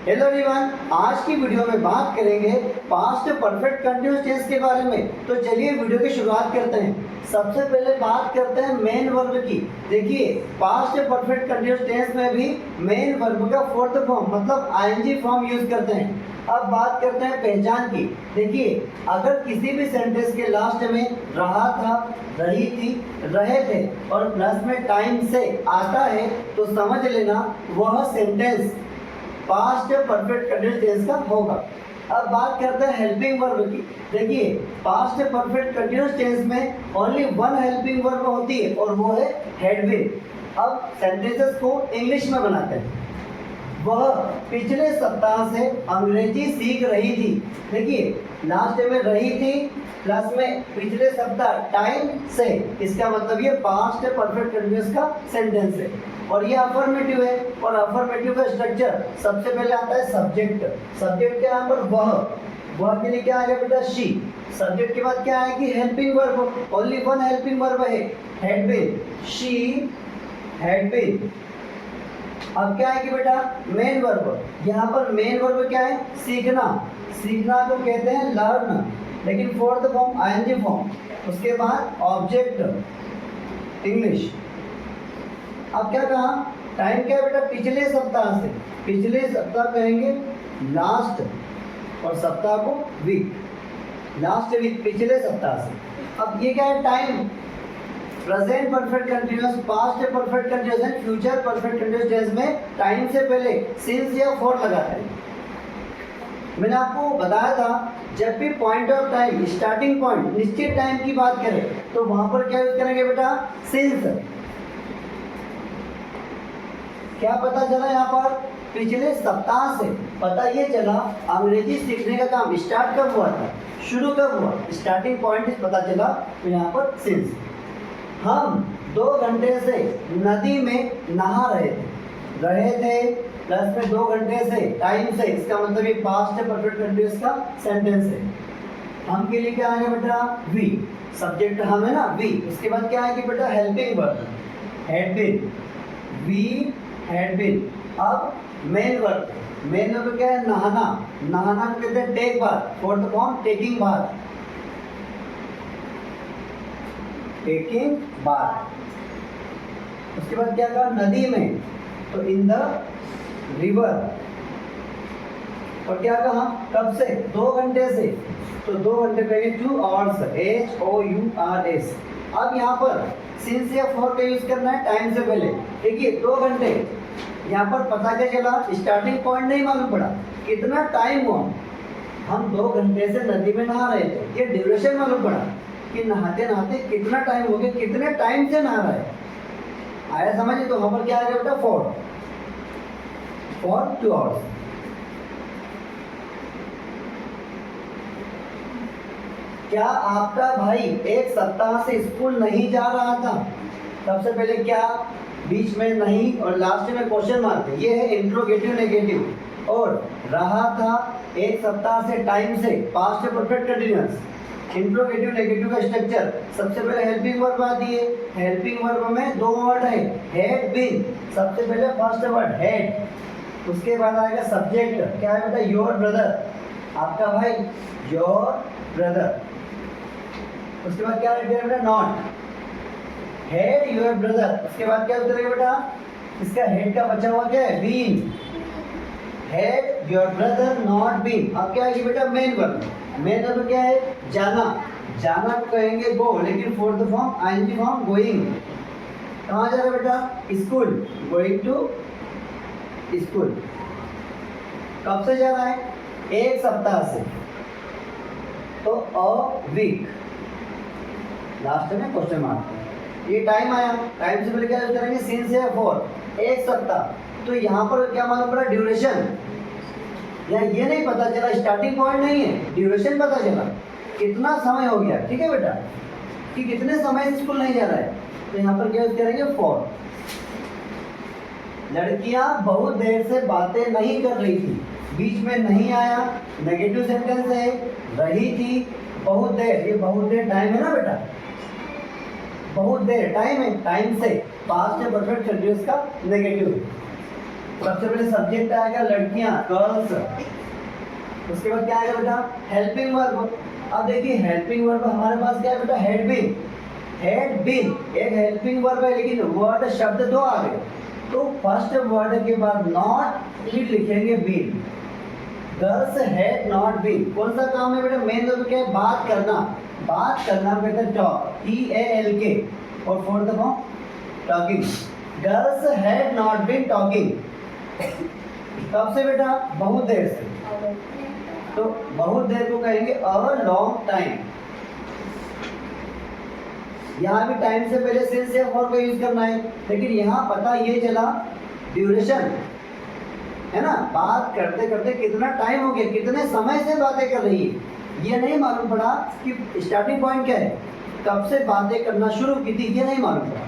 Hello everyone, आज की video में बात करेंगे पास्ट परफेक्ट कंटीन्यूअस टेंस के बारे में। तो चलिए वीडियो की शुरुआत करते हैं। सबसे पहले बात करते हैं मेन वर्ब की। देखिए, पास्ट परफेक्ट कंटीन्यूअस टेंस में भी मेन वर्ब का फोर्थ फॉर्म मतलब आईएनजी फॉर्म यूज करते हैं। अब बात करते हैं पहचान की। देखिए, अगर किसी भी सेंटेंस के लास्ट में रहा था, रही थी, रहे थे और प्लस में टाइम से आता है तो समझ लेना वह sentence past perfect continuous tense का होगा। अब बात करते हैं हेल्पिंग वर्ब की। देखिए, पास्ट परफेक्ट कंटीन्यूअस टेंस में ओनली वन हेल्पिंग वर्ब होती है और वो है हैड बीन। अब सेंटेंसेस को इंग्लिश में बनाते हैं। वह पिछले सप्ताह से अंग्रेजी सीख रही थी। देखिए, लास्ट में रही थी प्लस में पिछले सप्ताह टाइम से, इसका मतलब ये पास्ट परफेक्ट कंटीन्यूअस का सेंटेंस है और ये अफर्मेटिव है। और अफर्मेटिव का स्ट्रक्चर सबसे पहले आता है सब्जेक्ट। सब्जेक्ट के यहाँ पर वह के लिए क्या आएगा बेटा? शी। सब्जेक्ट के बाद क्या आएगी? Helping verb. Only one helping verb है, had been. She had been. अब क्या आएगी बेटा? Main verb. यहाँ पर मेन वर्ब क्या है? सीखना। सीखना को कहते हैं लर्न, लेकिन फोर्थ फॉर्म आईएनजी फॉर्म। उसके बाद ऑब्जेक्ट इंग्लिश। अब क्या कहा? टाइम क्या है बेटा? पिछले सप्ताह से। पिछले सप्ताह कहेंगे लास्ट और सप्ताह को वीक। लास्ट वीक, पिछले सप्ताह से। अब ये क्या है? Time. Present perfect continuous, past perfect continuous and future perfect continuous tense में टाइम से पहले सिंस या फॉर लगाते हैं। मैंने आपको बताया था जब भी point of time, starting point, निश्चित टाइम की बात करें तो वहां पर क्या यूज करेंगे बेटा? सिंस। क्या पता चला यहाँ पर? पिछले सप्ताह से पता ये चला अंग्रेजी सीखने का काम स्टार्ट कब हुआ था, शुरू कब हुआ, स्टार्टिंग पॉइंट पता चला, तो यहाँ पर सिंस। हम 2 घंटे से नदी में नहा रहे थे प्लस में 2 घंटे से टाइम से, इसका मतलब ये पास्ट परफेक्ट कंटीन्यूअस का सेंटेंस है। हम के लिए क्या आएगा बेटा? वी। सब्जेक्ट हम है ना, वी। उसके बाद क्या आएगी बेटा? Helping verb, had been. We had been. अब मेन वर्ब। मेन वर्ब क्या है? नहाना। नहाना को कहते हैं take bath. Fourth form taking bath. Taking bath. उसके बाद क्या कहा? नदी में, तो इन द रिवर। और क्या कहा? कब से? 2 घंटे से, तो 2 घंटे पहले 2 आवर्स, HOURS। अब यहाँ पर सिंस या फॉर का यूज करना है टाइम से पहले। देखिए, 2 घंटे, यहाँ पर पता क्या चला? स्टार्टिंग पॉइंट नहीं मालूम पड़ा, कितना टाइम हुआ। हम 2 घंटे से नदी में नहा रहे थे, ये ड्यूरेशन मालूम पड़ा कि नहाते नहाते कितना टाइम हो गया, कितने टाइम से नहा रहा है। आया समझ? तो वहां पर क्या आ गया बेटा? For 2 hours. क्या आपका भाई 1 सप्ताह से स्कूल नहीं जा रहा था? सबसे पहले क्या, बीच में नहीं और लास्ट में क्वेश्चन मार्क, ये है इंट्रोगेटिव नेगेटिव। और रहा था 1 सप्ताह से टाइम से, past perfect continuous. Interrogative negative का स्ट्रक्चर सबसे पहले हेल्पिंग वर्ब आती है। हेल्पिंग वर्ब में 2 वर्ड है, हैड बीन। सबसे पहले फर्स्ट वर्ड हैड, उसके बाद आएगा सब्जेक्ट। क्या है बेटा? योर ब्रदर, आपका भाई, योर ब्रदर। उसके बाद क्या लिख बेटा? नॉट। Had your brother. उसके बाद क्या उतरेगा बेटा? इसका हेड का बचा हुआ क्या है? Been. Had your brother not been. अब क्या है बेटा? Main verb. मेन वर्ब क्या है? जाना। जाना को कहेंगे गो, लेकिन fourth form ING form going. कहाँ जा रहा है बेटा? School, going to school. कब से जा रहा है? 1 सप्ताह से, तो अ वीक। लास्ट में क्वेश्चन मार्क। ये टाइम आया, टाइम से पहले क्या करेंगे? सिंस या फॉर। 1 सप्ताह, तो यहाँ पर क्या मालूम पड़ा? ड्यूरेशन। या ये नहीं पता चला, स्टार्टिंग पॉइंट नहीं है, ड्यूरेशन पता चला, कितना समय हो गया। ठीक है बेटा, कि कितने समय से स्कूल नहीं जा रहा है, तो यहाँ पर क्या यूज करेंगे? फॉर। लड़कियां बहुत देर से बातें नहीं कर रही थी, बीच में नहीं आया, नेगेटिव सेंटेंस है। रही थी, बहुत देर, ये बहुत देर टाइम है ना बेटा, बहुत देर टाइम है, टाइम से, पास्ट परफेक्ट कंटीन्यूअस का नेगेटिव है। सबसे पहले सब्जेक्ट आएगा लड़कियां, गर्ल्स। उसके बाद क्या आएगा बेटा, हेल्पिंग वर्ब। अब देखिए हेल्पिंग वर्ब हमारे पास क्या है बेटा, हैड बीन। हैड बीन एक हेल्पिंग वर्ब है, लेकिन वर्ड शब्द दो आ गए, तो फर्स्ट वर्ड के बाद नॉट फिर लिखेंगे been. Girls had not been. कौन सा काम है बेटा, मेन वर्ब क्या है, बात करना। बात करना बेटा टॉक, TALK। और fourth form talking. Girls had not been talking. कब से बेटा, बहुत देर से। तो बहुत देर को कहेंगे अ लॉन्ग टाइम। यहाँ भी टाइम से पहले सिंस या फॉर का यूज करना है, लेकिन यहाँ पता ये चला ड्यूरेशन है ना, बात करते करते कितना टाइम हो गया, कितने समय से बातें कर रही है, ये नहीं मालूम पड़ा कि स्टार्टिंग पॉइंट क्या है, कब से बातें करना शुरू की थी, ये नहीं मालूम पड़ा,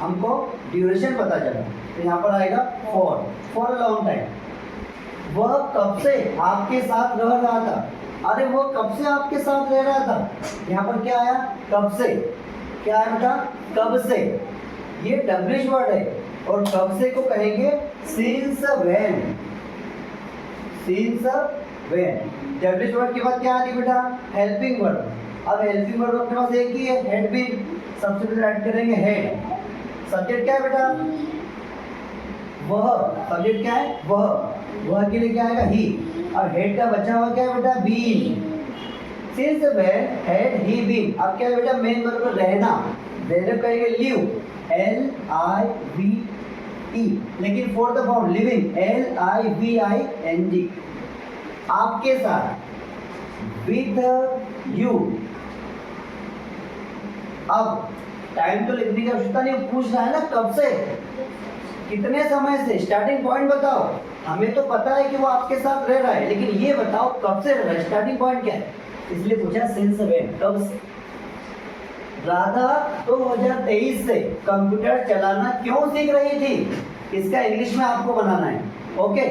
हमको ड्यूरेशन पता चला। तो यहाँ पर आएगा फॉर अ लॉन्ग टाइम। वह कब से आपके साथ रह रहा था। अरे वो कब से आपके साथ रह रहा था, यहाँ पर क्या आया, कब से। क्या है बेटा, कब से। ये डब्लिश वर्ड है, और कब से को कहेंगे सिंस व्हेन। Since when. डब्लिश वर्ड के बाद क्या आती बेटा, हेल्पिंग वर्ड। अब हेल्पिंग वर्ड अपने पास एक ही है, हेड बीन। सबसे पहले ऐड करेंगे हेड। सब्जेक्ट क्या है बेटा, वह। सब्जेक्ट क्या है, वह के लिए क्या आएगा, ही। और हेड का बचा हुआ क्या है बेटा, been. Since when had he been. अब क्या है बेटा, मेन वर्ब रहना। वेयर कहेंगे लिव, LIVE। लेकिन फोर्थ फॉर्म लिविंग, LIVING। आपके साथ, विद यू। अब टाइम तो लिखने की आवश्यकता नहीं, पूछ रहा है ना कब से, कितने समय से, स्टार्टिंग पॉइंट बताओ। हमें तो पता है कि वो आपके साथ रह रहा है, लेकिन ये बताओ कब से रह रहा है, स्टार्टिंग पॉइंट क्या है, इसलिए पूछा सिंस व्हेन, कब से। राधा 2023 से कंप्यूटर चलाना क्यों सीख रही थी, इसका इंग्लिश में आपको बनाना है। ओके।